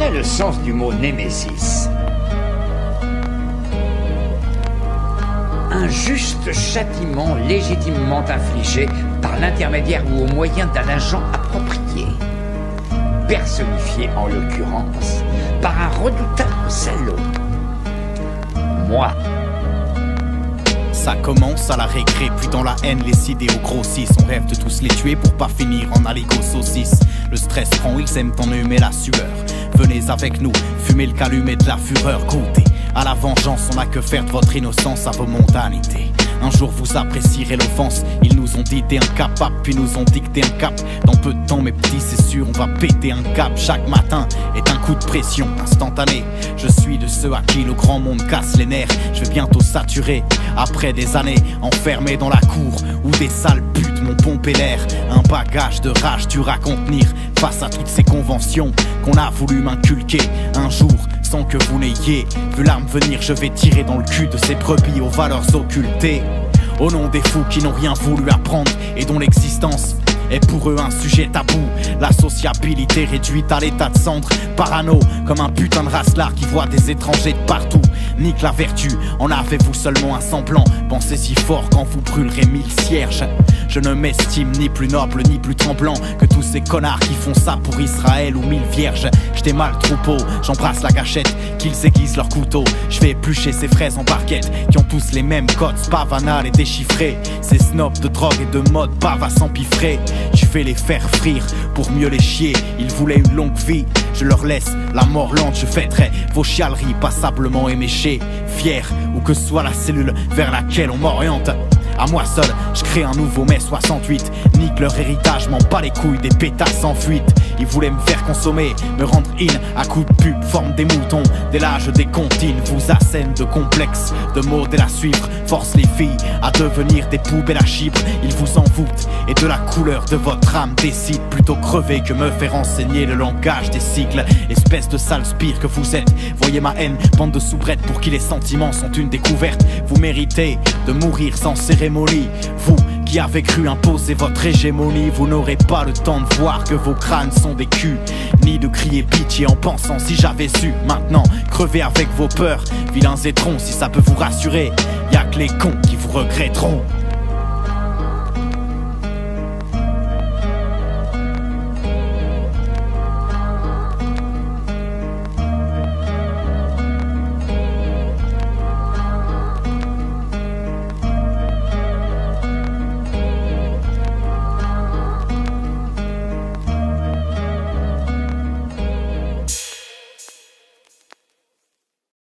est le sens du mot némésis? Un juste châtiment légitimement infligé par l'intermédiaire ou au moyen d'un agent approprié, personnifié en l'occurrence par un redoutable salaud. Moi. Ça commence à la récré, puis dans la haine les idéaux grossissent. On rêve de tous les tuer pour pas finir en aligot saucisse. Le stress prend, ils aiment enhumer la sueur. Venez avec nous, fumez le calumet de la fureur. Goûtez à la vengeance, on n'a que faire de votre innocence à vos mondanités. Un jour vous apprécierez l'offense. Ils nous ont dit t'es incapable, puis nous ont dicté un cap. Dans peu de temps mes petits c'est sûr on va péter un cap. Chaque matin est un coup de pression instantané. Je suis de ceux à qui le grand monde casse les nerfs. Je vais bientôt saturer après des années enfermé dans la cour où des sales putes m'ont pompé l'air. Un bagage de rage dur à contenir face à toutes ces conventions qu'on a voulu m'inculquer. Un jour sans que vous n'ayez vu l'arme venir, je vais tirer dans le cul de ces brebis aux valeurs occultées. Au nom des fous qui n'ont rien voulu apprendre et dont l'existence est pour eux un sujet tabou. La sociabilité réduite à l'état de cendre. Parano comme un putain de racelard qui voit des étrangers de partout. Nique la vertu, en avez-vous seulement un semblant? Pensez si fort quand vous brûlerez 1000 cierges. Je ne m'estime ni plus noble ni plus tremblant que tous ces connards qui font ça pour Israël ou 1000 vierges. J't'ai mal troupeau, j'embrasse la gâchette, qu'ils aiguisent leur couteau. Je vais éplucher ces fraises en barquette qui ont tous les mêmes codes, spavanales et déchiffrés. Ces snobs de drogue et de mode bavent à s'empiffrer. Je vais les faire frire pour mieux les chier. Ils voulaient une longue vie, je leur laisse la mort lente. Je fêterai vos chialeries passablement éméchées. Fier où que soit la cellule vers laquelle on m'oriente. À moi seul, je crée un nouveau mai 68. Nique leur héritage, m'en bats les couilles des pétasses en fuite. Ils voulaient me faire consommer, me rendre in à coups de pub, forme des moutons. Dès l'âge des comptines, vous assènent de complexes, de modèles à suivre. Force les filles à devenir des poubelles à chibre. Ils vous envoûtent et de la couleur de votre âme décide. Plutôt crever que me faire enseigner le langage des cycles. Espèce de sale spire que vous êtes. Voyez ma haine, bande de soubrettes pour qui les sentiments sont une découverte. Vous méritez de mourir sans cérémonie. Vous qui avez cru imposer votre hégémonie, vous n'aurez pas le temps de voir que vos crânes sont des culs, ni de crier pitié en pensant si j'avais su. Maintenant, crevez avec vos peurs, vilains étrons, si ça peut vous rassurer. Y'a que les cons qui vous regretteront.